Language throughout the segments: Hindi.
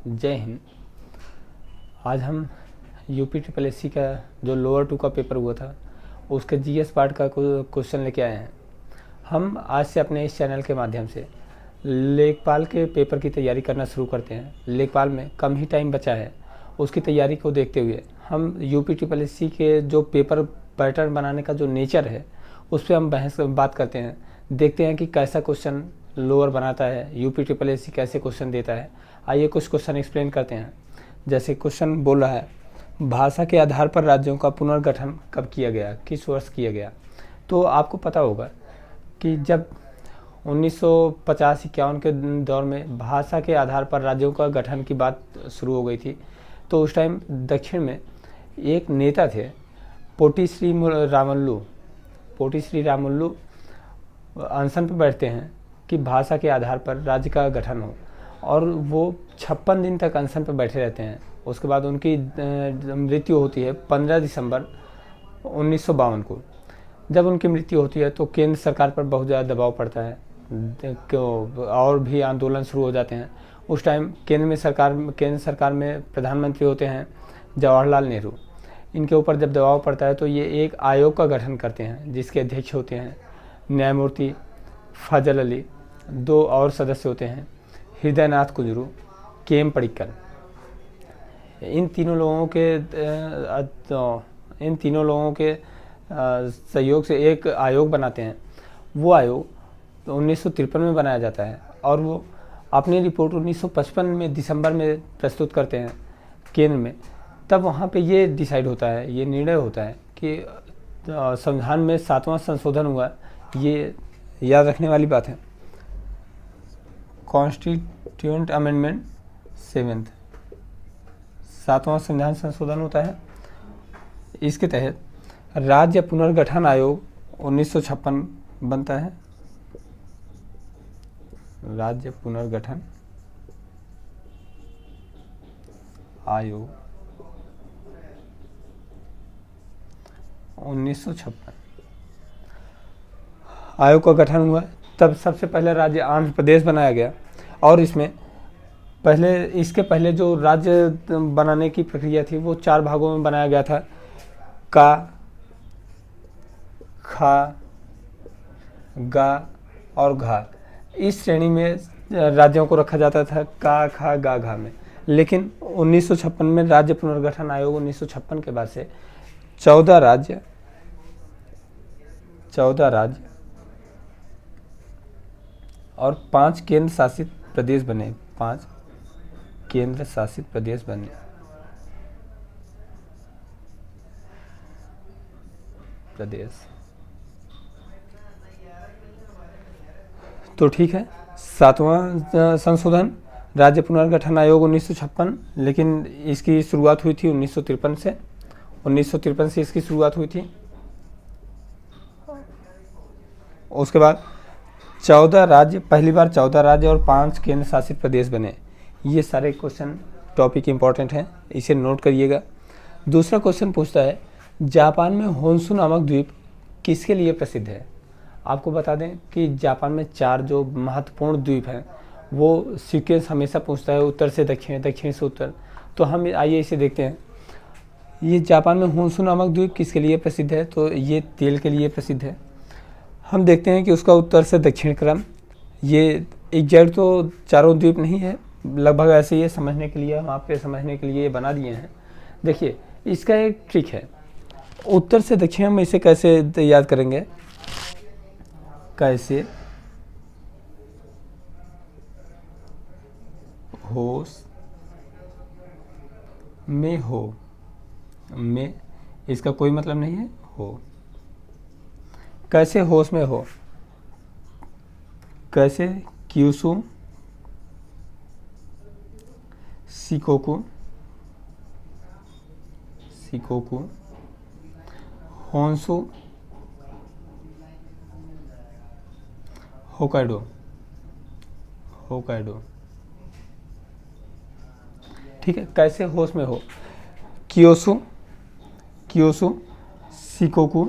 जय हिंद। आज हम यूपी ट्रिपल एससी का जो लोअर 2 का पेपर हुआ था उसके जीएस पार्ट का क्वेश्चन लेके आए हैं। हम आज से अपने इस चैनल के माध्यम से लेखपाल के पेपर की तैयारी करना शुरू करते हैं। लेखपाल में कम ही टाइम बचा है, उसकी तैयारी को देखते हुए हम यूपी ट्रिपल एससी के जो पेपर पैटर्न बनाने का जो नेचर है उस पर हम बात करते हैं। देखते हैं कि कैसा क्वेश्चन लोअर बनाता है, यूपी ट्रिपल एससी कैसे क्वेश्चन देता है। आइए कुछ क्वेश्चन एक्सप्लेन करते हैं। जैसे क्वेश्चन बोल रहा है, भाषा के आधार पर राज्यों का पुनर्गठन कब किया गया, किस वर्ष किया गया। तो आपको पता होगा कि जब 1950-51 के दौर में भाषा के आधार पर राज्यों का गठन की बात शुरू हो गई थी, तो उस टाइम दक्षिण में एक नेता थे पोटी श्री रामुलु अनशन पर बैठते हैं कि भाषा के आधार पर राज्य का गठन हो, और वो 56 दिन तक अनशन पर बैठे रहते हैं। उसके बाद उनकी मृत्यु होती है 15 दिसंबर 1952 को। जब उनकी मृत्यु होती है तो केंद्र सरकार पर बहुत ज़्यादा दबाव पड़ता है और भी आंदोलन शुरू हो जाते हैं। उस टाइम केंद्र सरकार में प्रधानमंत्री होते हैं जवाहरलाल नेहरू। इनके ऊपर जब दबाव पड़ता है तो ये एक आयोग का गठन करते हैं जिसके अध्यक्ष होते हैं न्यायमूर्ति फजल अली। 2 और सदस्य होते हैं हृदयनाथ कुंजरू, के.एम. पडिक्कल। इन तीनों लोगों के सहयोग से एक आयोग बनाते हैं। वो आयोग 1953 में बनाया जाता है और वो अपनी रिपोर्ट 1955 में दिसंबर में प्रस्तुत करते हैं केंद्र में। तब वहाँ पे ये डिसाइड होता है, ये निर्णय होता है कि संविधान में 7वां संशोधन हुआ। ये याद रखने वाली बात है। कॉन्स्टिट्यूएंट अमेंडमेंट 7th 7वां संविधान संशोधन होता है। इसके तहत राज्य पुनर्गठन आयोग 1956 बनता है। राज्य पुनर्गठन आयोग 1956 आयोग का गठन हुआ। तब सबसे पहले राज्य आंध्र प्रदेश बनाया गया और इसके पहले जो राज्य बनाने की प्रक्रिया थी वो 4 भागों में बनाया गया था। का, खा, गा और घा। इस श्रेणी में राज्यों को रखा जाता था, का, खा, गा, घा में। लेकिन 1956 में राज्य पुनर्गठन आयोग 1956 के बाद से 14 राज्य और 5 केंद्र शासित प्रदेश बने। 5 केंद्र शासित प्रदेश बने। तो ठीक है, 7वां संशोधन राज्य पुनर्गठन आयोग 1956, लेकिन इसकी शुरुआत हुई थी 1953 से। 1953 से इसकी शुरुआत हुई थी। उसके बाद 14 राज्य, पहली बार 14 राज्य और 5 केंद्र शासित प्रदेश बने। ये सारे क्वेश्चन टॉपिक इंपॉर्टेंट हैं, इसे नोट करिएगा। दूसरा क्वेश्चन पूछता है, जापान में होन्शु नामक द्वीप किसके लिए प्रसिद्ध है। आपको बता दें कि जापान में 4 जो महत्वपूर्ण द्वीप हैं वो सीक्वेंस हमेशा पूछता है, उत्तर से दक्षिण, दक्षिण से उत्तर। तो हम आइए इसे देखते हैं। ये जापान में होन्शु नामक द्वीप किसके लिए प्रसिद्ध है, तो ये तेल के लिए प्रसिद्ध है। हम देखते हैं कि उसका उत्तर से दक्षिण क्रम, ये एग्जैक्ट तो चारों द्वीप नहीं है, लगभग ऐसे ही समझने के लिए, हम आपके समझने के लिए बना दिए हैं। देखिए इसका एक ट्रिक है, उत्तर से दक्षिण हम इसे कैसे याद करेंगे। कैसे होश में हो, में इसका कोई मतलब नहीं है, हो। कैसे होश में हो, कैसे क्यूसु सिकोकु होन्शु होकाइडो। ठीक है, कैसे होश में हो, क्योसु सिकोकु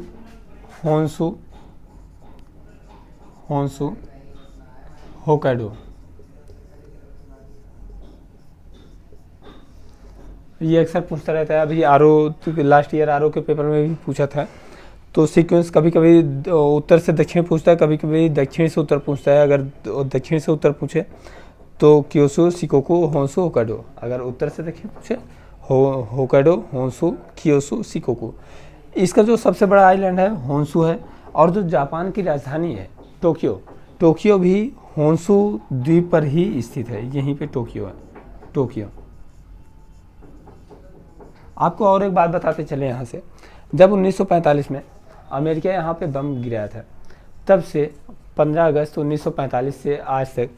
होन्शु होकाइडो। ये अक्सर पूछता रहता है। अभी लास्ट ईयर आरओ के पेपर में भी पूछा था। तो सीक्वेंस कभी कभी उत्तर से दक्षिण पूछता है, कभी कभी दक्षिण से उत्तर पूछता है। अगर दक्षिण से उत्तर पूछे तो क्योसो, शिकोकू, होन्सू, होकाइडो। अगर उत्तर से दक्षिण पूछे होकाइडो, होन्सू, क्योसो, शिकोकू। इसका जो सबसे बड़ा आइलैंड है होन्सू है। और जो जापान की राजधानी है टोक्यो, टोक्यो भी होन्सू द्वीप पर ही स्थित है। यहीं पे टोक्यो है, टोक्यो। आपको और एक बात बताते चले यहाँ से, जब 1945 में अमेरिका यहाँ पे बम गिराया था, तब से 15 अगस्त 1945 से आज तक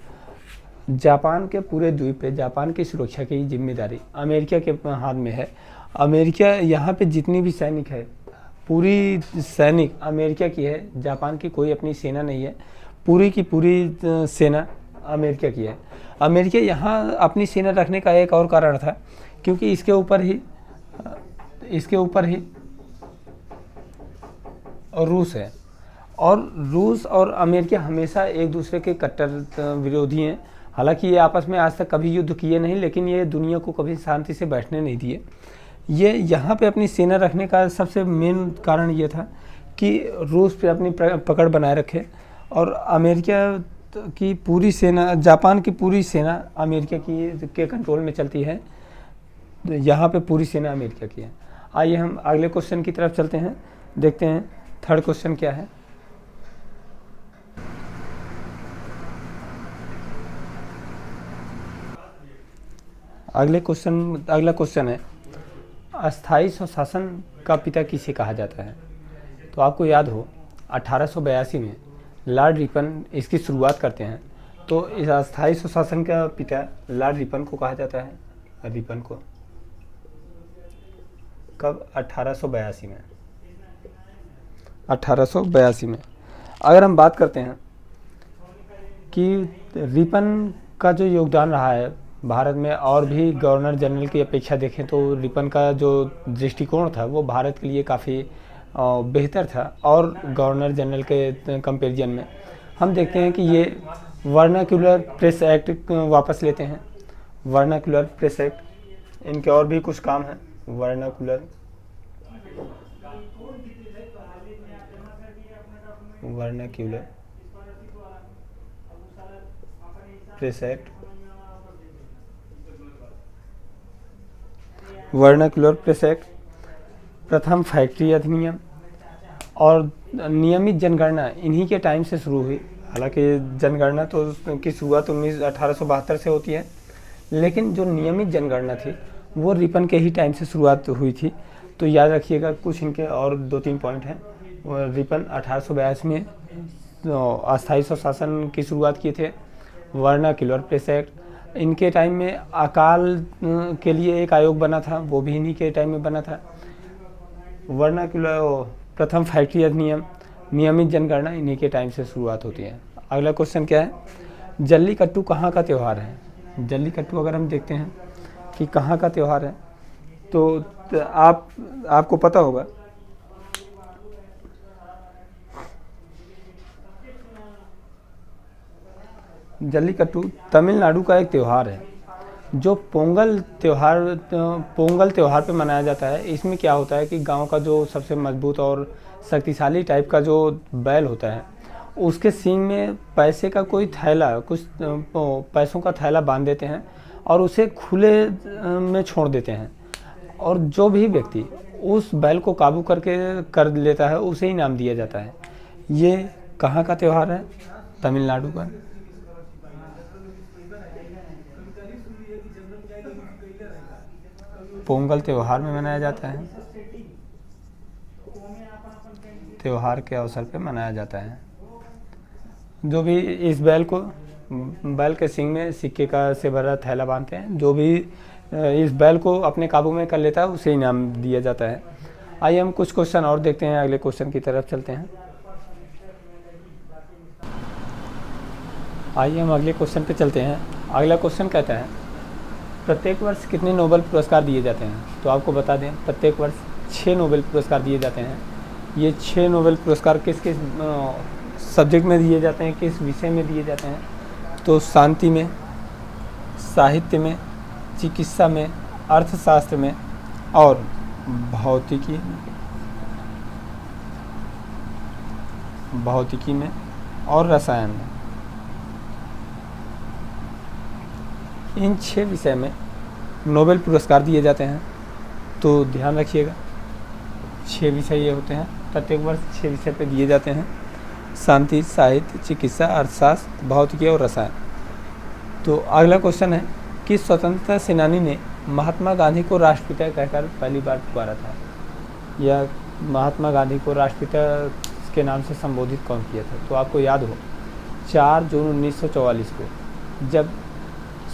जापान के पूरे द्वीप पे जापान की सुरक्षा की जिम्मेदारी अमेरिका के हाथ में है। अमेरिका यहाँ पे जितनी भी सैनिक है, पूरी सैनिक अमेरिका की है। जापान की कोई अपनी सेना नहीं है, पूरी की पूरी सेना अमेरिका की है। अमेरिका यहाँ अपनी सेना रखने का एक और कारण था, क्योंकि इसके ऊपर ही और रूस है। और रूस और अमेरिका हमेशा एक दूसरे के कट्टर विरोधी हैं। हालांकि ये आपस में आज तक कभी युद्ध किए नहीं, लेकिन ये दुनिया को कभी शांति से बैठने नहीं दिए। ये यहाँ पे अपनी सेना रखने का सबसे मेन कारण ये था कि रूस पे अपनी पकड़ बनाए रखे, और अमेरिका की पूरी सेना, जापान की पूरी सेना अमेरिका के कंट्रोल में चलती है। यहाँ पे पूरी सेना अमेरिका की है। आइए हम अगले क्वेश्चन की तरफ चलते हैं, देखते हैं थर्ड क्वेश्चन क्या है। अगला क्वेश्चन है, अस्थाई स्वशासन का पिता किसे कहा जाता है? तो आपको याद हो 1882 में लॉर्ड रिपन इसकी शुरुआत करते हैं। तो इस अस्थाई स्वशासन का पिता लॉर्ड रिपन को कहा जाता है। रिपन को कब? 1882 में। 1882 में। अगर हम बात करते हैं कि रिपन का जो योगदान रहा है भारत में, और भी गवर्नर जनरल की अपेक्षा देखें तो रिपन का जो दृष्टिकोण था वो भारत के लिए काफ़ी बेहतर था। और गवर्नर जनरल के कंपैरिजन में हम देखते हैं कि ये वर्नाक्युलर प्रेस एक्ट वापस लेते हैं। वर्नाक्युलर प्रेस एक्ट, इनके और भी कुछ काम हैं। Vernacular press act, vernacular press act, प्रथम फैक्ट्री अधिनियम और नियमित जनगणना इन्हीं के टाइम से शुरू हुई। हालांकि जनगणना तो की शुरुआत 1872 से होती है, लेकिन जो नियमित जनगणना थी वो रिपन के ही टाइम से शुरुआत हुई थी। तो याद रखिएगा, कुछ इनके और 2-3 पॉइंट हैं। रिपन 1882 में अस्थायी स्वशासन की शुरुआत किए थे। वर्नाक्युलर प्रेस एक्ट, इनके टाइम में अकाल के लिए एक आयोग बना था, वो भी इन्हीं के टाइम में बना था। वर्नाक्युलर प्रथम फैक्ट्री अधिनियम, नियमित जनगणना इन्हीं के टाइम से शुरुआत होती है। अगला क्वेश्चन क्या है, जल्लीकट्टू कहाँ का त्यौहार है? जल्लीकट्टू अगर हम देखते हैं कि कहाँ का त्यौहार है, तो आपको पता होगा जल्लीकट्टू तमिलनाडु का एक त्यौहार है, जो पोंगल त्यौहार पे मनाया जाता है। इसमें क्या होता है कि गांव का जो सबसे मजबूत और शक्तिशाली टाइप का जो बैल होता है, उसके सींग में पैसे का कोई थैला, कुछ पैसों का थैला बांध देते हैं और उसे खुले में छोड़ देते हैं। और जो भी व्यक्ति उस बैल को काबू कर लेता है, उसे इनाम दिया जाता है। ये कहाँ का त्यौहार है? तमिलनाडु का। पोंगल त्यौहार में मनाया जाता है, त्यौहार के अवसर पे मनाया जाता है। जो भी इस बैल के सींग में सिक्के का से भरा थैला बांधते हैं, जो भी इस बैल को अपने काबू में कर लेता है उसे इनाम दिया जाता है। आइए हम कुछ क्वेश्चन और देखते हैं, अगले क्वेश्चन की तरफ चलते हैं। आइए हम अगले क्वेश्चन पे चलते हैं। अगला क्वेश्चन कहता है, प्रत्येक वर्ष कितने नोबेल पुरस्कार दिए जाते हैं? तो आपको बता दें, प्रत्येक वर्ष 6 नोबेल पुरस्कार दिए जाते हैं। ये 6 नोबेल पुरस्कार किस किस सब्जेक्ट में दिए जाते हैं, किस विषय में दिए जाते हैं? तो शांति में, साहित्य में, चिकित्सा में, अर्थशास्त्र में और भौतिकी में और रसायन में, इन 6 विषय में नोबेल पुरस्कार दिए जाते हैं। तो ध्यान रखिएगा, 6 विषय ये होते हैं, प्रत्येक वर्ष 6 विषय पे दिए जाते हैं: शांति, साहित्य, चिकित्सा, अर्थशास्त्र, भौतिकी और रसायन। तो अगला क्वेश्चन है, किस स्वतंत्रता सेनानी ने महात्मा गांधी को राष्ट्रपिता कहकर पहली बार पुकारा था? या महात्मा गांधी को राष्ट्रपिता के नाम से संबोधित कौन किया था? तो आपको याद हो 4 जून 1944 को जब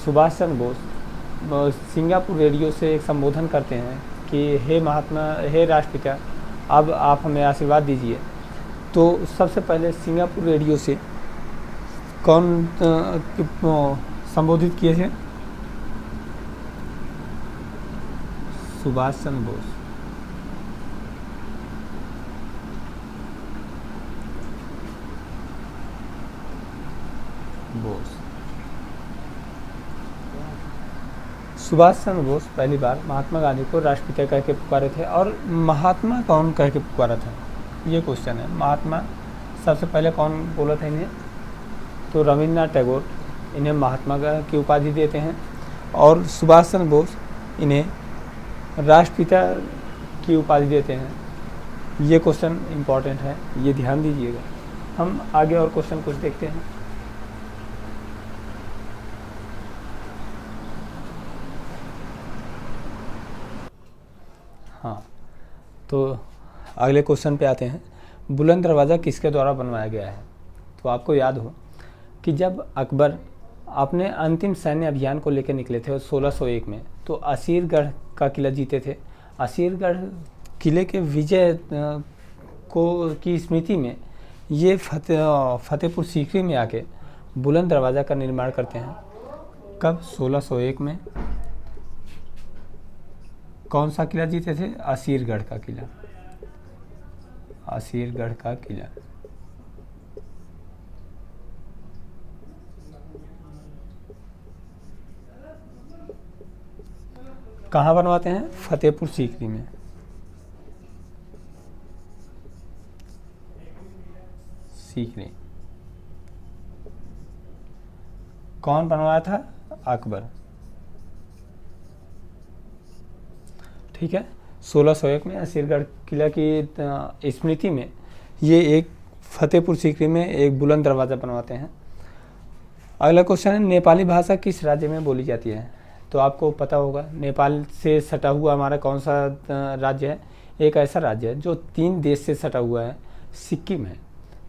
सुभाष चंद्र बोस सिंगापुर रेडियो से एक संबोधन करते हैं कि हे राष्ट्रपिता, अब आप हमें आशीर्वाद दीजिए, तो सबसे पहले सिंगापुर रेडियो से कौन संबोधित किए थे? सुभाष चंद्र बोस। सुभाष चंद्र बोस पहली बार महात्मा गांधी को राष्ट्रपिता कह के पुकारे थे। और महात्मा कौन कह के पुकारा था, ये क्वेश्चन है। महात्मा सबसे पहले कौन बोला था इन्हें? तो रविन्द्रनाथ टैगोर इन्हें महात्मा की उपाधि देते हैं, और सुभाष चंद्र बोस इन्हें राष्ट्रपिता की उपाधि देते हैं। ये क्वेश्चन इम्पॉर्टेंट है, ये ध्यान दीजिएगा। हम आगे और क्वेश्चन कुछ देखते हैं। हाँ, तो अगले क्वेश्चन पे आते हैं। बुलंद दरवाज़ा किसके द्वारा बनवाया गया है? तो आपको याद हो कि जब अकबर अपने अंतिम सैन्य अभियान को लेकर निकले थे 1601 में, तो असीरगढ़ का किला जीते थे। असीरगढ़ किले के विजय की स्मृति में ये फतेहपुर सीकरी में आके बुलंद दरवाज़ा का निर्माण करते हैं। कब? 1601 में। कौन सा किला जीते थे? असीरगढ़ का किला। असीरगढ़ का किला कहाँ बनवाते हैं? फतेहपुर सीकरी में। सीकरी कौन बनवाया था? अकबर। ठीक है, 1601 में असीरगढ़ किला की स्मृति में ये एक फतेहपुर सीकरी में एक बुलंद दरवाज़ा बनवाते हैं। अगला क्वेश्चन है, नेपाली भाषा किस राज्य में बोली जाती है? तो आपको पता होगा, नेपाल से सटा हुआ हमारा कौन सा राज्य है? एक ऐसा राज्य है जो 3 देश से सटा हुआ है, सिक्किम है।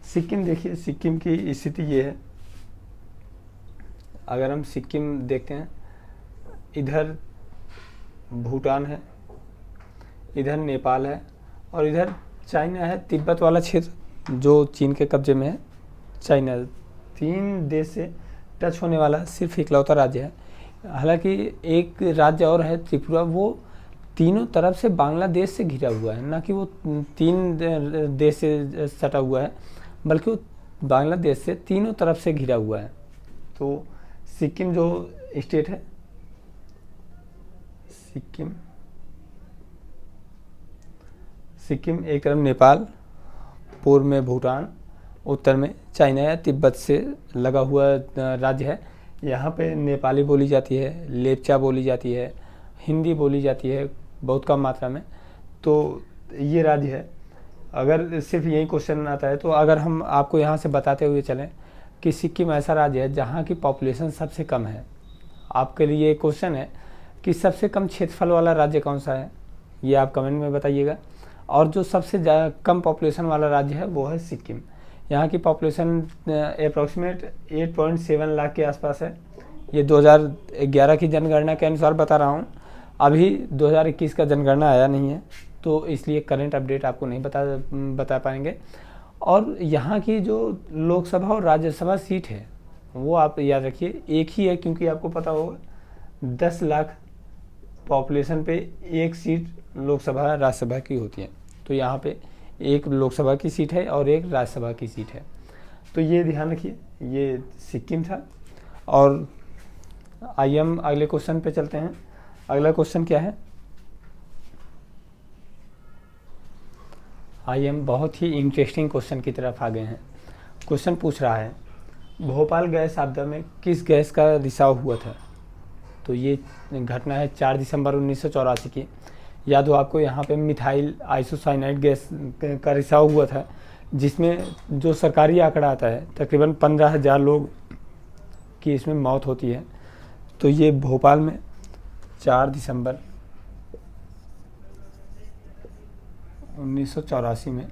सिक्किम देखिए, सिक्किम की स्थिति ये है। अगर हम सिक्किम देखते हैं, इधर भूटान है, इधर नेपाल है, और इधर चाइना है। तिब्बत वाला क्षेत्र जो चीन के कब्जे में है, चाइना। 3 देश से टच होने वाला सिर्फ इकलौता राज्य है। हालांकि एक राज्य और है त्रिपुरा, वो तीनों तरफ से बांग्लादेश से घिरा हुआ है, ना कि वो 3 देश से सटा हुआ है, बल्कि वो बांग्लादेश से तीनों तरफ से घिरा हुआ है। तो सिक्किम जो स्टेट है, सिक्किम एक तरफ नेपाल, पूर्व में भूटान, उत्तर में चाइना या तिब्बत से लगा हुआ राज्य है। यहाँ पे नेपाली बोली जाती है, लेप्चा बोली जाती है, हिंदी बोली जाती है बहुत कम मात्रा में। तो ये राज्य है। अगर सिर्फ यही क्वेश्चन आता है, तो अगर हम आपको यहाँ से बताते हुए चलें कि सिक्किम ऐसा राज्य है जहाँ की पॉपुलेशन सबसे कम है, आपके लिए क्वेश्चन है कि सबसे कम क्षेत्रफल वाला राज्य कौन सा है, ये आप कमेंट में बताइएगा। और जो सबसे कम पॉपुलेशन वाला राज्य है वो है सिक्किम। यहाँ की पॉपुलेशन अप्रॉक्सीमेट 8.7 लाख के आसपास है। ये 2011 की जनगणना के अनुसार बता रहा हूँ, अभी 2021 का जनगणना आया नहीं है, तो इसलिए करंट अपडेट आपको नहीं बता पाएंगे। और यहाँ की जो लोकसभा और राज्यसभा सीट है वो आप याद रखिए एक ही है, क्योंकि आपको पता होगा 10 लाख पॉपुलेशन पे एक सीट लोकसभा राज्यसभा की होती है। तो यहाँ पे एक लोकसभा की सीट है और एक राज्यसभा की सीट है। तो ये ध्यान रखिए, ये सिक्किम था। और आइए हम अगले क्वेश्चन पे चलते हैं। अगला क्वेश्चन क्या है, आइए हम बहुत ही इंटरेस्टिंग क्वेश्चन की तरफ आ गए हैं। क्वेश्चन पूछ रहा है भोपाल गैस आपदा में किस गैस का रिसाव हुआ था। तो ये घटना है 4 दिसंबर 1984 की। याद हो आपको, यहाँ पे मिथाइल आइसोसाइनाइड गैस का रिसाव हुआ था, जिसमें जो सरकारी आंकड़ा आता है तकरीबन 15,000 लोग की इसमें मौत होती है। तो ये भोपाल में 4 दिसंबर 1984 में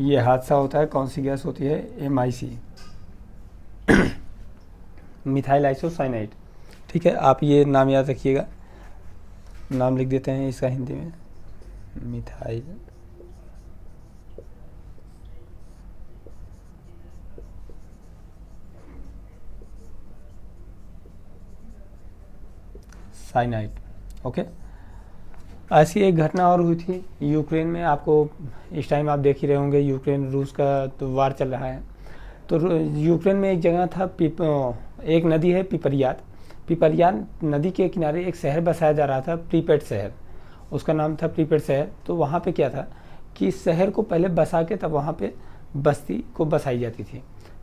ये हादसा होता है। कौन सी गैस होती है, MIC, मिथाइल आइसोसाइनाइड। ठीक है, आप ये नाम याद रखिएगा, नाम लिख देते हैं इसका हिंदी में, मिथाइल साइनाइड। ओके, ऐसी एक घटना और हुई थी यूक्रेन में। आपको इस टाइम आप देख ही रहे होंगे, यूक्रेन रूस का तो वार चल रहा है। तो यूक्रेन में एक जगह था, एक नदी है पिपरियात। पिपरियात नदी के किनारे एक शहर बसाया जा रहा था, प्रीपेड शहर, उसका नाम था प्रीपेड शहर। तो वहाँ पे क्या था कि शहर को पहले बसा के तब वहाँ पे बस्ती को बसाई जाती थी,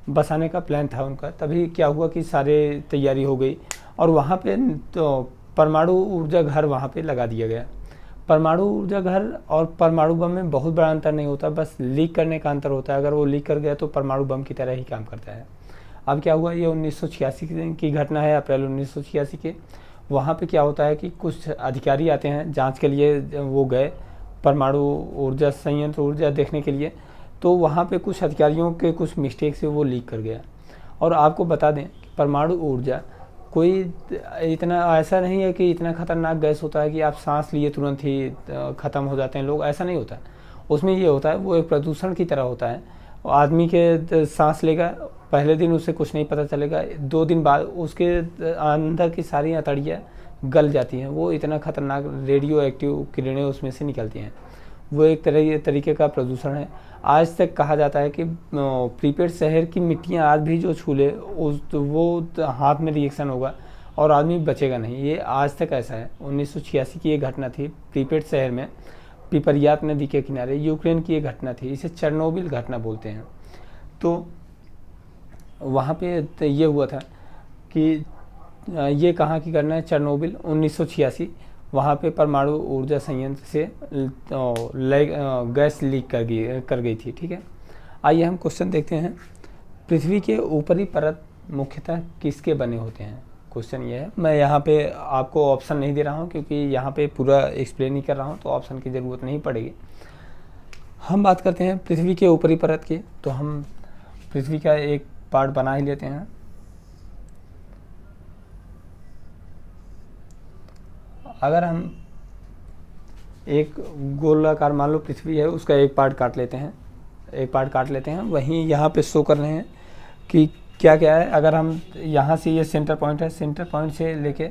बसाने का प्लान था उनका। तभी क्या हुआ कि सारे तैयारी हो गई और वहाँ पे तो परमाणु ऊर्जा घर वहाँ पे लगा दिया गया। परमाणु ऊर्जा घर और परमाणु बम में बहुत बड़ा अंतर नहीं होता, बस लीक करने का अंतर होता है। अगर वो लीक कर गया तो परमाणु बम की तरह ही काम करता है। अब क्या हुआ, ये 1986 की घटना है, अप्रैल 1986 के। वहाँ पे क्या होता है कि कुछ अधिकारी आते हैं जांच के लिए, वो गए परमाणु ऊर्जा संयंत्र ऊर्जा देखने के लिए। तो वहाँ पे कुछ अधिकारियों के कुछ मिस्टेक से वो लीक कर गया। और आपको बता दें कि परमाणु ऊर्जा कोई इतना ऐसा नहीं है कि इतना खतरनाक गैस होता है कि आप सांस लिए तुरंत ही ख़त्म हो जाते हैं लोग, ऐसा नहीं होता। उसमें ये होता है, वो एक प्रदूषण की तरह होता है। आदमी के सांस लेगा, पहले दिन उसे कुछ नहीं पता चलेगा, 2 दिन बाद उसके अंदर की सारी अतड़ियाँ गल जाती हैं। वो इतना खतरनाक रेडियो एक्टिव किरणें उसमें से निकलती हैं। वो एक तरीके का प्रदूषण है। आज तक कहा जाता है कि प्रीपेड शहर की मिट्टियाँ आज भी जो छू ले वो हाथ में रिएक्शन होगा और आदमी बचेगा नहीं। ये आज तक ऐसा है। 1986 की ये घटना थी प्रीपेड शहर में, पिपरियात नदी के किनारे, यूक्रेन की ये घटना थी। इसे चेरनोबिल घटना बोलते हैं। तो वहाँ पे ये हुआ था कि ये कहाँ की घटना है, चेरनोबिल 1986। वहाँ पे परमाणु ऊर्जा संयंत्र से गैस लीक कर गई थी। ठीक है, आइए हम क्वेश्चन देखते हैं। पृथ्वी के ऊपरी परत मुख्यतः किसके बने होते हैं। क्वेश्चन ये है। मैं यहाँ पे आपको ऑप्शन नहीं दे रहा हूँ क्योंकि यहाँ पे पूरा एक्सप्लेन ही कर रहा हूँ, तो ऑप्शन की ज़रूरत नहीं पड़ेगी। हम बात करते हैं पृथ्वी के ऊपरी परत की, तो हम पृथ्वी का एक पार्ट बना ही लेते हैं। अगर हम एक गोलाकार मान लो पृथ्वी है, उसका एक पार्ट काट लेते हैं, वहीं यहाँ पे शो कर रहे हैं कि क्या क्या है। अगर हम यहाँ से, ये सेंटर पॉइंट है, सेंटर पॉइंट से लेके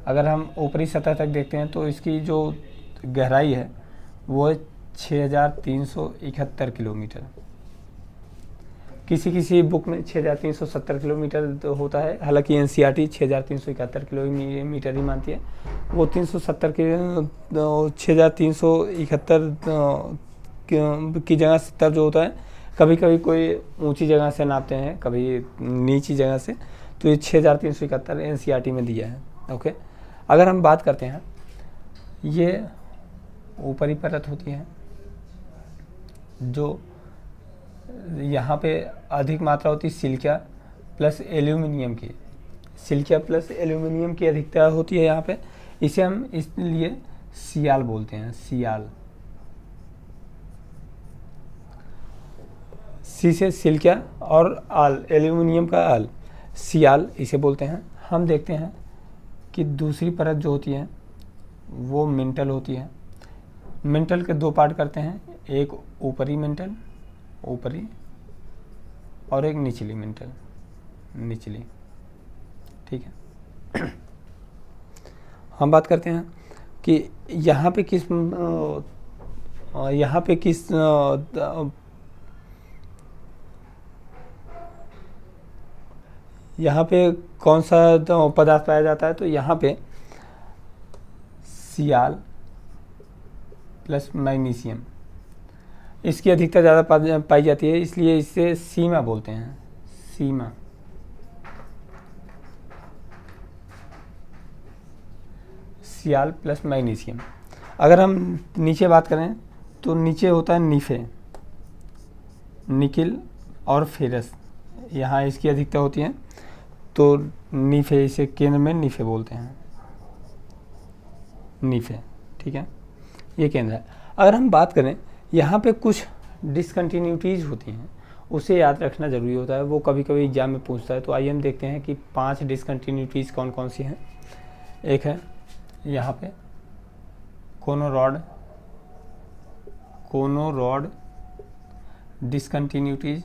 अगर हम ऊपरी सतह तक देखते हैं तो इसकी जो गहराई है वो है 6,371 किलोमीटर। किसी बुक में 6,370 किलोमीटर तो होता है, हालांकि NCERT 6,371 किलोमीटर ही मानती है। वो 370 के 6,371 की जगह 70 जो होता है, कभी कभी कोई ऊंची जगह से नापते हैं, कभी नीची जगह से। तो ये 6,371 NCERT में दिया है। ओके, अगर हम बात करते हैं, ये ऊपरी परत होती है जो यहाँ पे अधिक मात्रा होती है सिलिका प्लस एल्यूमिनियम की। सिलिका प्लस एल्यूमिनियम की अधिकता होती है यहाँ पे। इसे हम इसलिए सियाल बोलते हैं, सियाल। सी से सिलिका और आल, एल्यूमिनियम का आल, सियाल इसे बोलते हैं। हम देखते हैं कि दूसरी परत जो होती है वो मेंटल होती है। मेंटल के 2 पार्ट करते हैं, एक ऊपरी मेंटल, ऊपरी, और एक निचली मेंटल, निचली। ठीक है, हम बात करते हैं कि यहाँ पे किस यहाँ पे कौन सा पदार्थ पाया जाता है। तो यहाँ पे सियाल प्लस मैग्नीशियम, इसकी अधिकता ज़्यादा पाई जाती है, इसलिए इसे सीमा बोलते हैं, सीमा। सियाल प्लस मैग्नीशियम। अगर हम नीचे बात करें तो नीचे होता है नीफे, निकिल और फेरस, यहाँ इसकी अधिकता होती है, तो नीफे, इसे केंद्र में नीफे बोलते हैं, नीफे, ठीक है, ये केंद्र है। अगर हम बात करें यहाँ पे कुछ डिसकंटिन्यूटीज़ होती हैं, उसे याद रखना ज़रूरी होता है, वो कभी कभी एग्जाम में पूछता है। तो आइए हम देखते हैं कि 5 डिसकंटिन्यूटीज़ कौन कौन सी हैं। एक है यहाँ पे कोनोरॉड, कोनोरॉड डिसकंटिन्यूटीज़,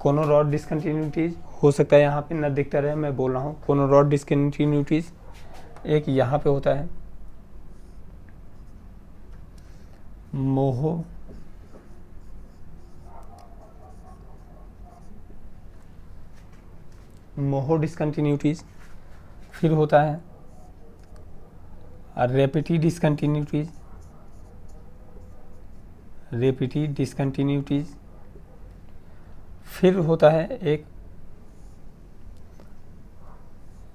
कोनोरॉड डिसकंटिन्यूटीज़ हो सकता है यहाँ पे न दिखता रहे, मैं बोल रहा हूँ कोनोरॉड डिसकंटिन्यूटीज़। एक यहाँ पे होता है मोहो, मोहो डिसकंटिन्यूटीज़। फिर होता है रेपिटी डिसकंटिन्यूटीज़, रेपिटी डिसकंटिन्यूटीज़। फिर होता है एक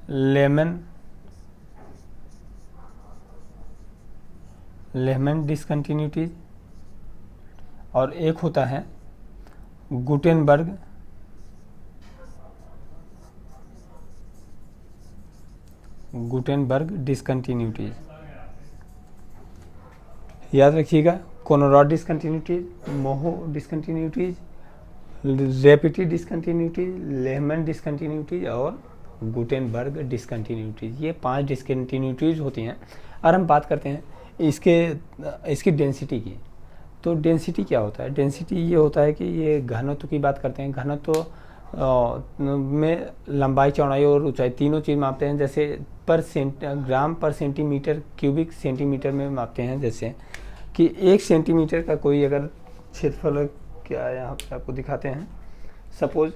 लेमन, लेमन डिसकंटिन्यूटीज़। और एक होता है गुटेनबर्ग, गुटेनबर्ग डिसकंटिन्यूटीज़। याद रखिएगा, कोनोरॉड डिसकंटिन्यूटीज़, मोहो डिसकंटिन्यूटीज़, रेपिटी डिसकंटिन्यूटीज़, लेहमन डिसकंटिन्यूटीज़ और गुटेनबर्ग डिसकंटिन्यूटीज़, ये 5 डिसकंटिन्यूटीज़ होती हैं। और हम बात करते हैं इसकी डेंसिटी की। तो डेंसिटी क्या होता है? डेंसिटी ये होता है कि ये घनत्व की बात करते हैं। घनत्व में लंबाई, चौड़ाई और ऊंचाई तीनों चीज़ मापते हैं। जैसे ग्राम पर सेंटीमीटर क्यूबिक सेंटीमीटर में मापते हैं। जैसे कि 1 सेंटीमीटर का कोई अगर क्षेत्रफल, क्या यहाँ पे आपको दिखाते हैं, सपोज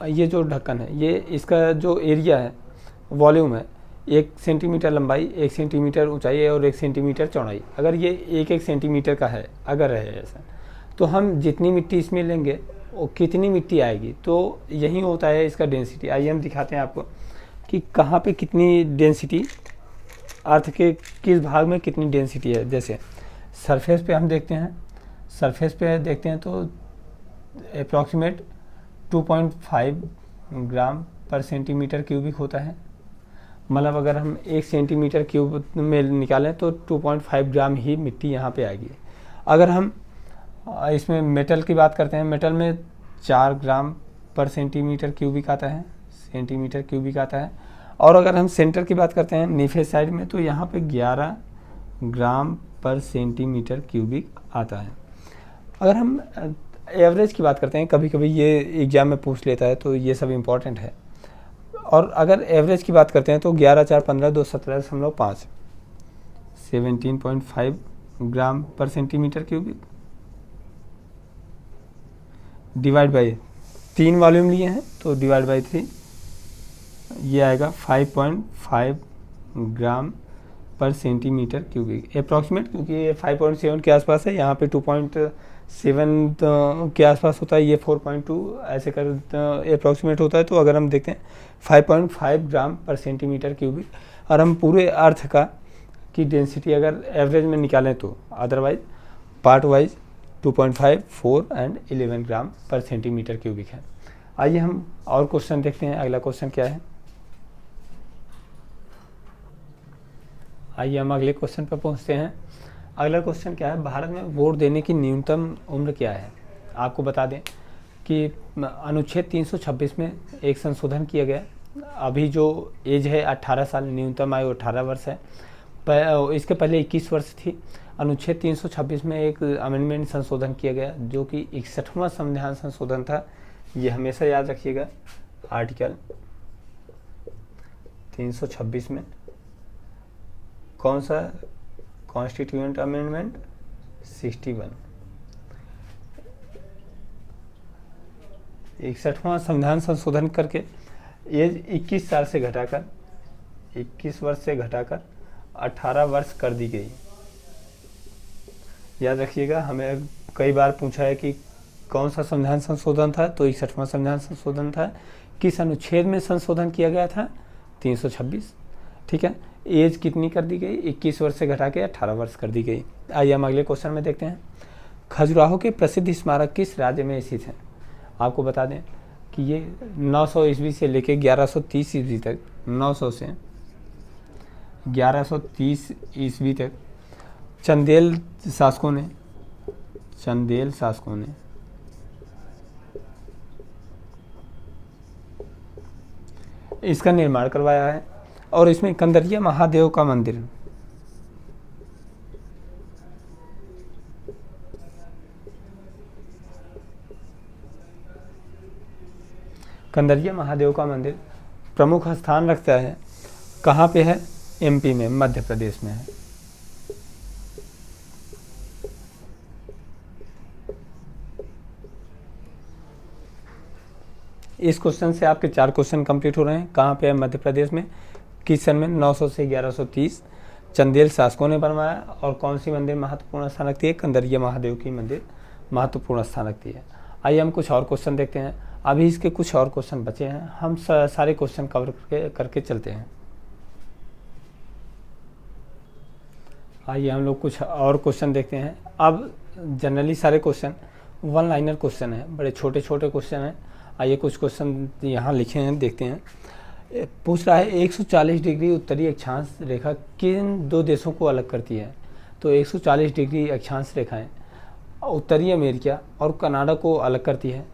ये जो ढक्कन है, ये इसका जो एरिया है, वॉल्यूम है, 1 सेंटीमीटर लंबाई, 1 सेंटीमीटर ऊंचाई और 1 सेंटीमीटर चौड़ाई। अगर ये 1-1 सेंटीमीटर का है, अगर है ऐसा, तो हम जितनी मिट्टी इसमें लेंगे वो कितनी मिट्टी आएगी, तो यही होता है इसका डेंसिटी। आइए हम दिखाते हैं आपको कि कहाँ पे कितनी डेंसिटी, अर्थ के किस भाग में कितनी डेंसिटी है। जैसे सरफेस पे हम देखते हैं, सरफेस पे देखते हैं तो अप्रॉक्सीमेट 2.5 ग्राम पर सेंटीमीटर क्यूबिक होता है। मतलब अगर हम 1 सेंटीमीटर क्यूब में निकालें तो 2.5 ग्राम ही मिट्टी यहाँ पे आएगी। अगर हम इसमें मेटल की बात करते हैं, मेटल में 4 ग्राम पर सेंटीमीटर क्यूबिक आता है, सेंटीमीटर क्यूबिक आता है। और अगर हम सेंटर की बात करते हैं नीचे साइड में, तो यहाँ पे 11 ग्राम पर सेंटीमीटर क्यूबिक आता है। अगर हम एवरेज की बात करते हैं, कभी कभी ये एग्जाम में पूछ लेता है, तो ये सब इम्पॉर्टेंट है। और अगर एवरेज की बात करते हैं तो 11, 4, 15, 2, 17.5, 17.5 ग्राम पर centimetre cubic divide by 3 volume लिए हैं, तो डिवाइड बाई 3, ये आएगा 5.5 ग्राम पर सेंटीमीटर क्यूबिक अप्रॉक्सीमेट, क्योंकि ये 5.7 के आसपास है, यहाँ पे 2.7 के आसपास होता है, ये 4.2 ऐसे कर अप्रॉक्सीमेट होता है। तो अगर हम देखते हैं 5.5 ग्राम पर सेंटीमीटर क्यूबिक, और हम पूरे अर्थ की डेंसिटी अगर एवरेज में निकालें तो, अदरवाइज पार्ट वाइज 2.5, 4 एंड 11 ग्राम पर सेंटीमीटर क्यूबिक है। आइए हम और क्वेश्चन देखते हैं। अगला क्वेश्चन क्या है, आइए हम अगले क्वेश्चन पर पहुंचते हैं। अगला क्वेश्चन क्या है, भारत में वोट देने की न्यूनतम उम्र क्या है? आपको बता दें कि अनुच्छेद 326 में एक संशोधन किया गया। अभी जो एज है 18 साल, न्यूनतम आयु 18 वर्ष है। इसके पहले 21 वर्ष थी। अनुच्छेद 326 में एक अमेंडमेंट संशोधन किया गया, जो कि 61वां संविधान संशोधन था। ये हमेशा याद रखिएगा, आर्टिकल 326 में कौन सा कॉन्स्टिट्यूएंट अमेंडमेंट 61, 61वां संविधान संशोधन करके एज 21 साल से घटाकर 21 वर्ष से घटाकर 18 वर्ष कर दी गई। याद रखिएगा, हमें कई बार पूछा है कि कौन सा संविधान संशोधन था, तो 61वां संविधान संशोधन था। किस अनुच्छेद में संशोधन किया गया था? 326। ठीक है, एज कितनी कर दी गई? 21 वर्ष से घटा के 18 वर्ष कर दी गई। आइए हम अगले क्वेश्चन में देखते हैं। खजुराहो के प्रसिद्ध स्मारक किस राज्य में स्थित है? आपको बता दें कि ये 900 ईस्वी से लेके 1130 ईस्वी तक, 900 से 1130 ईस्वी तक चंदेल शासकों ने इसका निर्माण करवाया है। और इसमें कंदरिया महादेव का मंदिर, कंदरिया महादेव का मंदिर प्रमुख स्थान रखता है। कहाँ पे है? एमपी में, मध्य प्रदेश में है। इस क्वेश्चन से आपके 4 क्वेश्चन कंप्लीट हो रहे हैं। कहाँ पे है? मध्य प्रदेश में। किस सन में? 900 से 1130 चंदेल शासकों ने बनवाया। और कौन सी मंदिर महत्वपूर्ण स्थान रखती है? कंदरिया महादेव की मंदिर महत्वपूर्ण स्थान रखती है। आइए हम कुछ और क्वेश्चन देखते हैं। अभी इसके कुछ और क्वेश्चन बचे हैं, हम सारे क्वेश्चन कवर करके चलते हैं। आइए हम लोग कुछ और क्वेश्चन देखते हैं। अब जनरली सारे क्वेश्चन 1 लाइनर क्वेश्चन है, बड़े छोटे छोटे क्वेश्चन हैं। आइए कुछ क्वेश्चन यहाँ लिखे हैं, देखते हैं। पूछ रहा है 140 डिग्री उत्तरी अक्षांश रेखा किन 2 देशों को अलग करती है? तो 140 डिग्री अक्षांश रेखाएं उत्तरी अमेरिका और कनाडा को अलग करती है।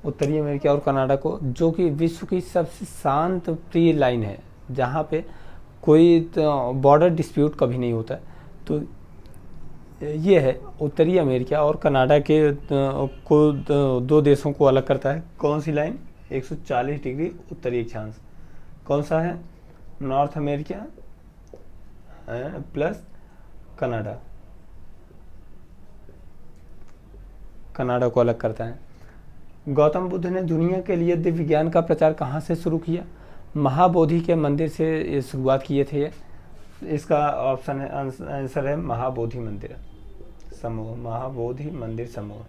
उत्तरी अमेरिका और कनाडा को, जो कि विश्व की सबसे शांत प्रिय लाइन है, जहाँ पे कोई बॉर्डर डिस्प्यूट कभी नहीं होता। तो ये है उत्तरी अमेरिका और कनाडा के को 2 देशों को अलग करता है। कौन सी लाइन? 140 डिग्री उत्तरी अक्षांश। कौन सा है? North America plus Canada, Canada को अलग करता है। गौतम बुद्ध ने दुनिया के लिए दिव्य ज्ञान का प्रचार कहाँ से शुरू किया? महाबोधि के मंदिर से ये शुरुआत किए थे। इसका ऑप्शन है, आंसर है महाबोधि मंदिर समूह, महाबोधि मंदिर समूह।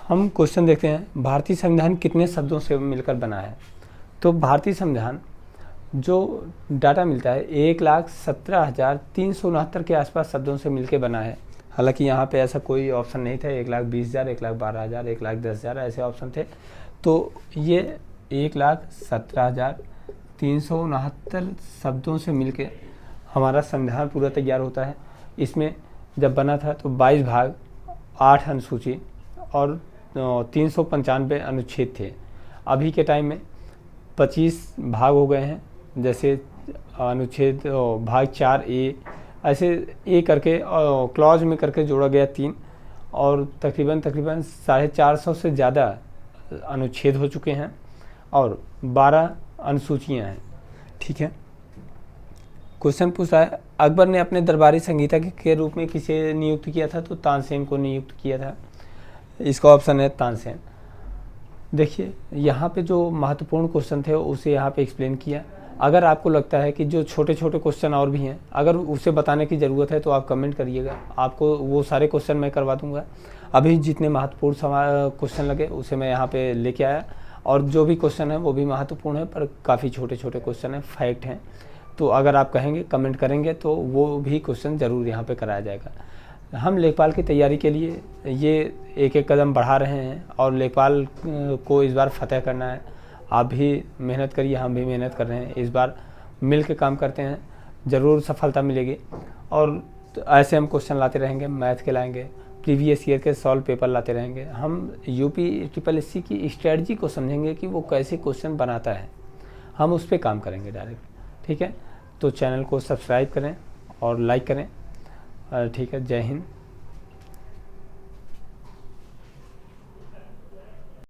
हम क्वेश्चन देखते हैं। भारतीय संविधान कितने शब्दों से मिलकर बना है? तो भारतीय संविधान जो डाटा मिलता है 1,17,369 के आसपास शब्दों से मिलकर बना है। हालांकि यहाँ पे ऐसा कोई ऑप्शन नहीं था, 1,20,000, 1,12,000, 1,10,000 ऐसे ऑप्शन थे। तो ये 1,17,369 शब्दों से मिलके हमारा संविधान पूरा तैयार होता है। इसमें जब बना था तो 22 भाग, 8 अनुसूची और 395 अनुच्छेद थे। अभी के टाइम में 25 भाग हो गए हैं, जैसे अनुच्छेद भाग 4A, ऐसे ए करके क्लॉज में करके जोड़ा गया 3, और तकरीबन 450 से ज़्यादा अनुच्छेद हो चुके हैं और 12 अनुसूचियाँ हैं। ठीक है, क्वेश्चन पूछ रहा है अकबर ने अपने दरबारी संगीता के रूप में किसे नियुक्त किया था? तो तानसेन को नियुक्त किया था। इसका ऑप्शन है तानसेन। देखिए यहाँ पे जो महत्वपूर्ण क्वेश्चन थे उसे यहाँ पे एक्सप्लेन किया। अगर आपको लगता है कि जो छोटे छोटे क्वेश्चन और भी हैं, अगर उसे बताने की ज़रूरत है तो आप कमेंट करिएगा, आपको वो सारे क्वेश्चन मैं करवा दूंगा। अभी जितने महत्वपूर्ण क्वेश्चन लगे उसे मैं यहाँ पे लेके आया, और जो भी क्वेश्चन है वो भी महत्वपूर्ण है, पर काफ़ी छोटे छोटे क्वेश्चन हैं, फैक्ट हैं। तो अगर आप कहेंगे, कमेंट करेंगे, तो वो भी क्वेश्चन ज़रूर यहाँ पर कराया जाएगा। हम लेखपाल की तैयारी के लिए ये एक एक कदम बढ़ा रहे हैं, और लेखपाल को इस बार फतेह करना है। आप भी मेहनत करिए, हम भी मेहनत कर रहे हैं। इस बार मिल के काम करते हैं, ज़रूर सफलता मिलेगी। और ऐसे हम क्वेश्चन लाते रहेंगे, मैथ के लाएंगे, प्रीवियस ईयर के सॉल्व पेपर लाते रहेंगे। हम यूपी SSSC की स्ट्रेटजी को समझेंगे कि वो कैसे क्वेश्चन बनाता है, हम उस पर काम करेंगे डायरेक्ट। ठीक है, तो चैनल को सब्सक्राइब करें और लाइक करें। ठीक है, जय हिंद।